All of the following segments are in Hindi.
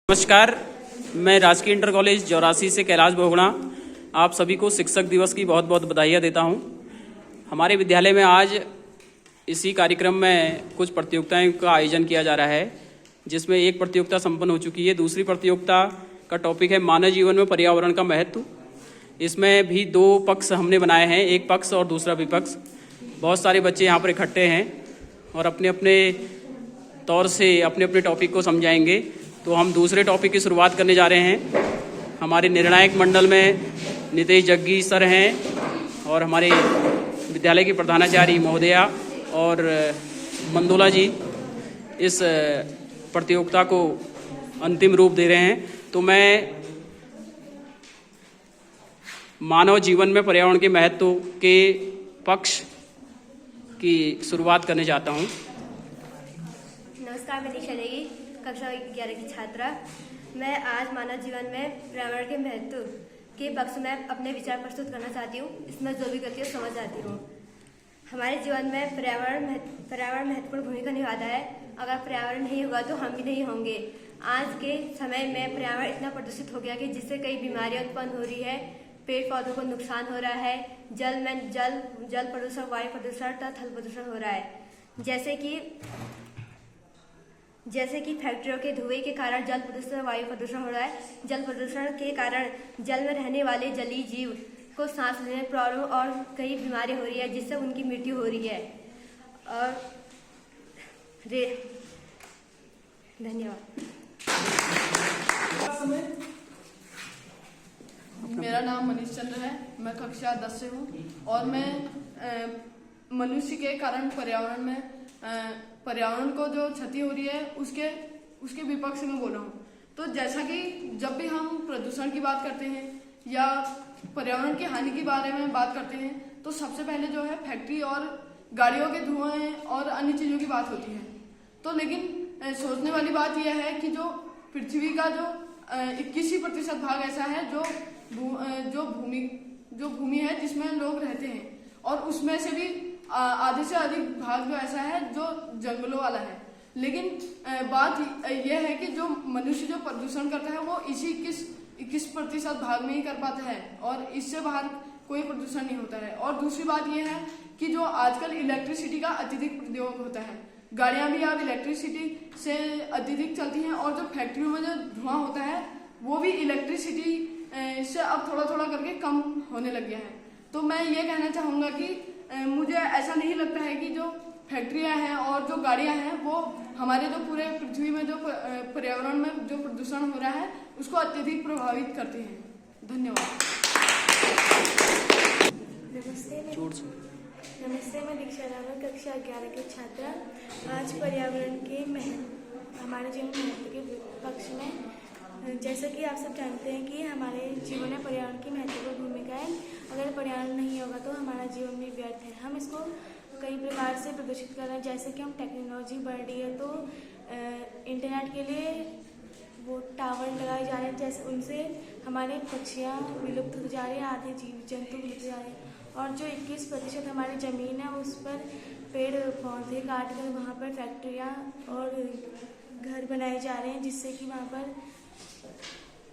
नमस्कार, मैं राजकीय इंटर कॉलेज जौरासी से कैलाश बोगड़ा आप सभी को शिक्षक दिवस की बहुत बहुत बधाइयाँ देता हूँ। हमारे विद्यालय में आज इसी कार्यक्रम में कुछ प्रतियोगिताओं का आयोजन किया जा रहा है, जिसमें एक प्रतियोगिता संपन्न हो चुकी है। दूसरी प्रतियोगिता का टॉपिक है मानव जीवन में पर्यावरण का महत्व। इसमें भी दो पक्ष हमने बनाए हैं, एक पक्ष और दूसरा विपक्ष। बहुत सारे बच्चे यहाँ पर इकट्ठे हैं और अपने अपने तौर से अपने अपने टॉपिक को समझाएंगे। तो हम दूसरे टॉपिक की शुरुआत करने जा रहे हैं। हमारे निर्णायक मंडल में नितेश जग्गी सर हैं और हमारे विद्यालय की प्रधानाचार्य महोदया और मंदोला जी इस प्रतियोगिता को अंतिम रूप दे रहे हैं। तो मैं मानव जीवन में पर्यावरण के महत्व के पक्ष की शुरुआत करने चाहता हूँ। नमस्कार, मैं दीक्षा देगी, कक्षा 11 की छात्रा। मैं आज मानव जीवन में पर्यावरण के महत्व के पक्ष में अपने विचार प्रस्तुत करना चाहती हूँ। इसमें जो भी गलतियाँ समझ आती हूँ। हमारे जीवन में पर्यावरण महत्वपूर्ण भूमिका निभाता है। अगर पर्यावरण नहीं होगा तो हम भी नहीं होंगे। आज के समय में पर्यावरण इतना प्रदूषित हो गया कि जिससे कई बीमारियाँ उत्पन्न हो रही है। पेड़ पौधों को नुकसान हो रहा है। जल प्रदूषण, वायु प्रदूषण तथा थल प्रदूषण हो रहा है। जैसे कि फैक्ट्रियों के धुएं के कारण जल प्रदूषण, वायु प्रदूषण हो रहा है। जल प्रदूषण के कारण जल में रहने वाले जलीय जीव को सांस लेने में प्रॉब्लम और कई बीमारियां हो रही है, जिससे उनकी मृत्यु हो रही है। और धन्यवाद। मेरा नाम मनीष चंद्र है। मैं कक्षा 10 से हूँ और मैं मनुष्य के कारण पर्यावरण को जो क्षति हो रही है उसके विपक्ष में बोल रहा हूँ। तो जैसा कि जब भी हम प्रदूषण की बात करते हैं या पर्यावरण की हानि के बारे में बात करते हैं तो सबसे पहले जो है फैक्ट्री और गाड़ियों के धुएं और अन्य चीज़ों की बात होती है। तो लेकिन सोचने वाली बात यह है कि जो पृथ्वी का जो 21% भाग ऐसा है जो भूमि है जिसमें लोग रहते हैं, और उसमें से भी आधे से अधिक भाग जो ऐसा है जो जंगलों वाला है। लेकिन बात यह है कि जो मनुष्य जो प्रदूषण करता है वो इसी 21% भाग में ही कर पाता है और इससे बाहर कोई प्रदूषण नहीं होता है। और दूसरी बात यह है कि जो आजकल इलेक्ट्रिसिटी का अत्यधिक प्रयोग होता है, गाड़ियां भी अब इलेक्ट्रिसिटी से अत्यधिक चलती हैं और जो फैक्ट्रियों में जो धुआं होता है वो भी इलेक्ट्रिसिटी से अब थोड़ा थोड़ा करके कम होने लग गया है। तो मैं ये कहना चाहूँगा कि मुझे ऐसा नहीं लगता है कि जो फैक्ट्रियां हैं और जो गाड़ियां हैं वो हमारे जो पूरे पृथ्वी में जो पर्यावरण में जो प्रदूषण हो रहा है उसको अत्यधिक प्रभावित करते हैं। धन्यवाद। नमस्ते, मैं दीक्षा रावत, कक्षा 11 की छात्रा। आज पर्यावरण के हमारे जीवन महत्व के पक्ष में, जैसा कि आप सब जानते हैं कि हमारे जीवन में पर्यावरण की महत्वपूर्ण भूमिका है। अगर पर्यावरण नहीं होगा तो हमारा जीवन भी व्यर्थ है। हम इसको कई प्रकार से प्रदूषित कर रहे हैं, जैसे कि हम टेक्नोलॉजी बढ़ रही है तो इंटरनेट के लिए वो टावर लगाए जा रहे हैं, जैसे उनसे हमारे पक्षियाँ विलुप्त हो जा रहे हैं, आधे जीव जंतु विलुप्त हो जा रहे हैं। और जो 21% हमारी ज़मीन है उस पर पेड़ पौधे काट कर वहाँ पर फैक्ट्रियाँ और घर बनाए जा रहे हैं, जिससे कि वहाँ पर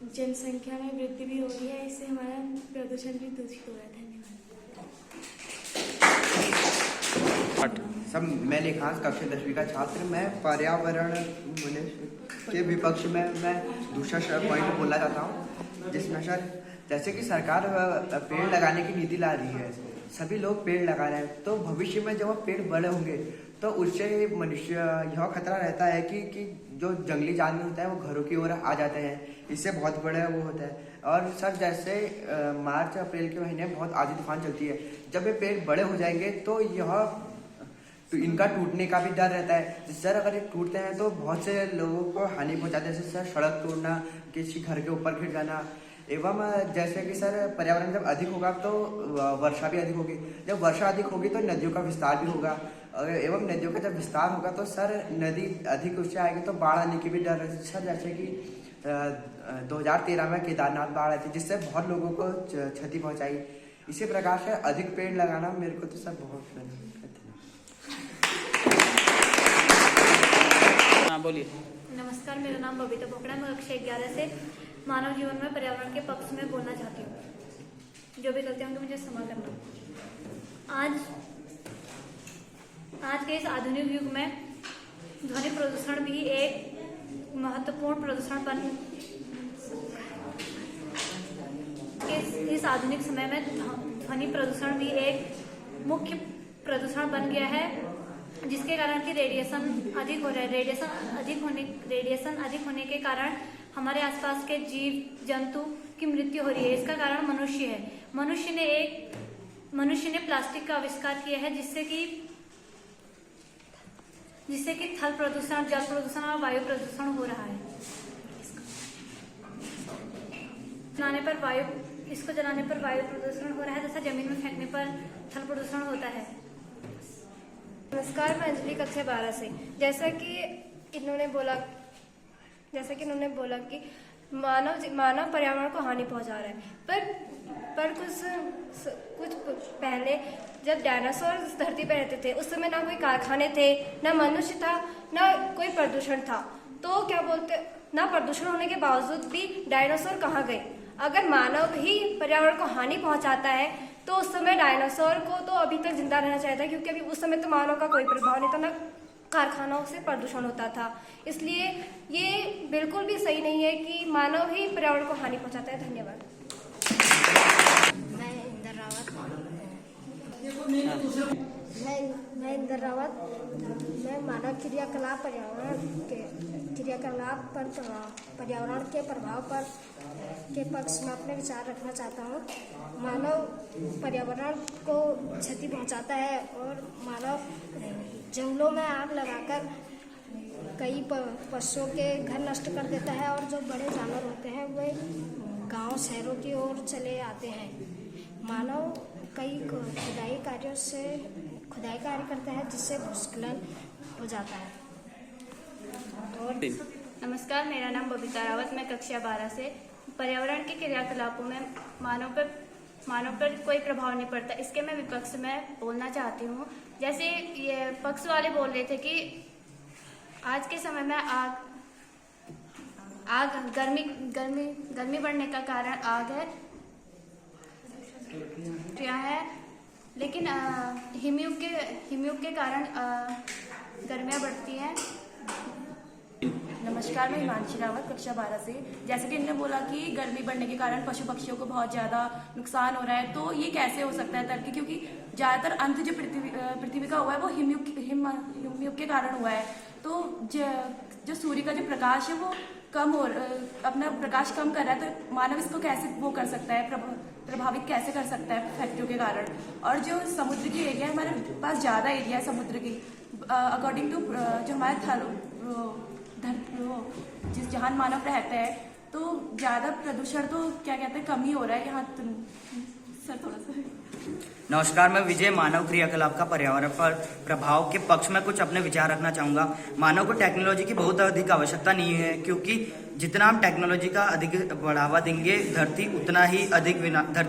जनसंख्या में वृद्धि भी हो रही है। इससे हमारा प्रदूषण भी दूषित हो रहा है। धन्यवाद। सब मैं लेखांश कक्षा 10वीं का छात्र। मैं पर्यावरण के विपक्ष में मैं दूसरा पॉइंट बोलना चाहता हूँ, जिसमें सर जैसे कि सरकार पेड़ लगाने की नीति ला रही है, सभी लोग पेड़ लगा रहे हैं, तो भविष्य में जब पेड़ बड़े होंगे तो उससे मनुष्य यह खतरा रहता है कि जो जंगली जानवर होता है वो घरों की ओर आ जाते हैं, इससे बहुत बड़ा वो होता है। और सर जैसे मार्च अप्रैल के महीने में बहुत आंधी तूफान चलती है, जब ये पेड़ बड़े हो जाएंगे तो इनका टूटने का भी डर रहता है। सर अगर ये टूटते हैं तो बहुत से लोगों को हानि पहुंचाते हैं, जैसे सर सड़क तोड़ना, किसी घर के ऊपर गिर जाना। एवं जैसे कि सर पर्यावरण जब अधिक होगा तो वर्षा भी अधिक होगी, जब वर्षा अधिक होगी तो नदियों का विस्तार भी होगा, एवं नदियों का जब विस्तार होगा तो सर नदी अधिक ऊंचे आएगी तो बाढ़ आने की भी डर है। सर जैसे कि 2013 में केदारनाथ बाढ़ आई थी, जिससे बहुत लोगों को क्षति पहुंचाई। इसी प्रकार से अधिक पेड़ लगाना मेरे को तो सर बहुत बोलिए। नमस्ते। नमस्कार, मेरा नाम बबीता पोकड़ा। मैं कक्षा 11 से मानव जीवन में पर्यावरण के पक्ष में बोलना चाहती हूँ। जो भी गलती होंगी मुझे क्षमा करना। आज के इस आधुनिक युग में ध्वनि प्रदूषण भी एक महत्वपूर्ण प्रदूषण बन इस आधुनिक समय में ध्वनि प्रदूषण भी एक मुख्य प्रदूषण बन गया है, जिसके कारण कि रेडिएशन अधिक हो रहा है। रेडिएशन अधिक होने के कारण हमारे आसपास के जीव जंतु की मृत्यु हो रही है। इसका कारण मनुष्य है। मनुष्य ने प्लास्टिक का आविष्कार किया है, जिससे कि थल प्रदूषण, जल प्रदूषण और वायु प्रदूषण हो रहा है। इसको जलाने पर वायु प्रदूषण हो रहा है, तथा जमीन में फेंकने पर थल प्रदूषण होता है। नमस्कार, मैं अंजलि कक्षा 12 से। जैसा कि इन्होंने बोला कि मानव पर्यावरण को हानि पहुंचा रहा है, पर कुछ पहले जब डायनासोर धरती पर रहते थे, उस समय ना कोई कारखाने थे, ना मनुष्य था, ना कोई प्रदूषण था। तो क्या बोलते, ना प्रदूषण होने के बावजूद भी डायनासोर कहाँ गए? अगर मानव ही पर्यावरण को हानि पहुंचाता है तो उस समय डायनासोर को तो अभी तक जिंदा रहना चाहिए था, क्योंकि अभी उस समय तो मानव का कोई प्रभाव नहीं था, ना कारखानों से प्रदूषण होता था। इसलिए ये बिल्कुल भी सही नहीं है कि मानव ही पर्यावरण को हानि पहुंचाता है। धन्यवाद। मैं इंदर रावत मैं मानव क्रियाकलाप पर्यावरण के प्रभाव पर के पक्ष में अपने विचार रखना चाहता हूँ। मानव पर्यावरण को क्षति पहुँचाता है और मानव जंगलों में आग लगाकर कई पशुओं के घर नष्ट कर देता है, और जो बड़े जानवर होते हैं वे गांव शहरों की ओर चले आते हैं। मानव कई खुदाई कार्य करता है, जिससे भूस्खलन हो जाता है। और नमस्कार, मेरा नाम बबीता रावत। मैं कक्षा 12 से। पर्यावरण के क्रियाकलापों में मानव पर कोई प्रभाव नहीं पड़ता, इसके मैं विपक्ष में बोलना चाहती हूँ। जैसे ये पक्ष वाले बोल रहे थे कि आज के समय में गर्मी बढ़ने का कारण आग है, क्या है, लेकिन हिमयुग के कारण गर्मियाँ बढ़ती हैं। नमस्कार, मैं हिमांशी रावत कक्षा 12 से। जैसे कि इन्होंने बोला कि गर्मी बढ़ने के कारण पशु पक्षियों को बहुत ज़्यादा नुकसान हो रहा है, तो ये कैसे हो सकता है तर्क? क्योंकि ज़्यादातर अंत जो पृथ्वी का हुआ है वो हिमयुग के कारण हुआ है। तो जो सूर्य का जो प्रकाश है वो अपना प्रकाश कम कर रहा है, तो मानव इसको कैसे वो कर सकता है, प्रभावित कैसे कर सकता है फैक्ट्रियों के कारण। और जो समुद्र की एरिया है, हमारे पास ज़्यादा एरिया है समुद्र की, अकॉर्डिंग टू जो हमारे जिस जहाँ मानव रहता है, तो ज़्यादा प्रदूषण तो क्या कहते हैं कम ही हो रहा है यहाँ। सर थोड़ा सा। नमस्कार, मैं विजय मानव क्रियाकलाप का पर्यावरण पर प्रभाव के पक्ष में कुछ अपने विचार रखना चाहूँगा। मानव को टेक्नोलॉजी की बहुत अधिक आवश्यकता नहीं है, क्योंकि जितना हम टेक्नोलॉजी का अधिक बढ़ावा देंगे धरती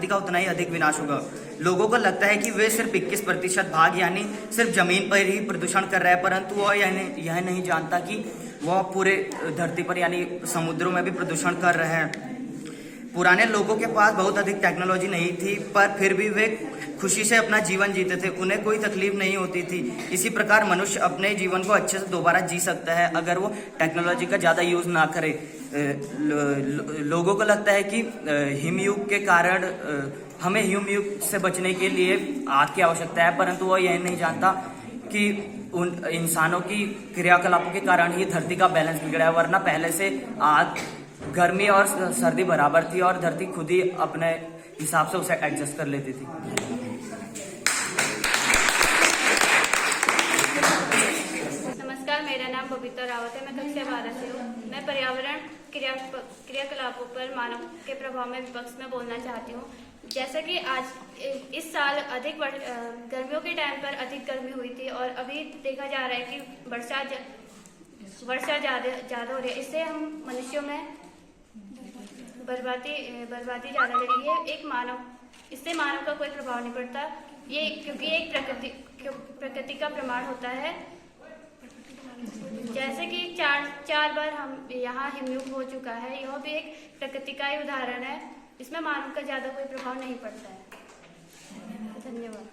का उतना ही अधिक विनाश होगा। लोगों को लगता है कि वे सिर्फ 21% भाग यानी सिर्फ जमीन पर ही प्रदूषण कर रहे हैं, परंतु वह यह नहीं जानता कि वह पूरे धरती पर यानी समुद्रों में भी प्रदूषण कर रहे हैं। पुराने लोगों के पास बहुत अधिक टेक्नोलॉजी नहीं थी, पर फिर भी वे खुशी से अपना जीवन जीते थे, उन्हें कोई तकलीफ नहीं होती थी। इसी प्रकार मनुष्य अपने जीवन को अच्छे से दोबारा जी सकता है अगर वो टेक्नोलॉजी का ज़्यादा यूज़ ना करे। लोगों को लगता है कि हिमयुग के कारण हमें हिमयुग से बचने के लिए आग की आवश्यकता है, परंतु वह यह नहीं जानता कि उन इंसानों की क्रियाकलापों के कारण ही धरती का बैलेंस बिगड़ा है, वरना पहले से आग, गर्मी और सर्दी बराबर थी और धरती खुद ही अपने हिसाब से उसे एडजस्ट कर लेती थी। नमस्कार, मेरा नाम बबीता रावत है। मैं कक्षा 12 से हूँ। मैं पर्यावरण क्रियाकलापों पर मानव के प्रभाव में विपक्ष में बोलना चाहती हूँ। जैसा कि आज इस साल अधिक गर्मियों के टाइम पर अधिक गर्मी हुई थी, और अभी देखा जा रहा है कि वर्षा ज़्यादा हो रही है। इससे हम मनुष्यों में बर्बादी ज़्यादा हो रही है। इससे मानव का कोई प्रभाव नहीं पड़ता, ये क्योंकि एक प्रकृति का प्रमाण होता है। जैसे कि चार बार हम यहाँ हिमयुग हो चुका है, यह भी एक प्रकृति का ही उदाहरण है। इसमें मानव का ज्यादा कोई प्रभाव नहीं पड़ता है। धन्यवाद।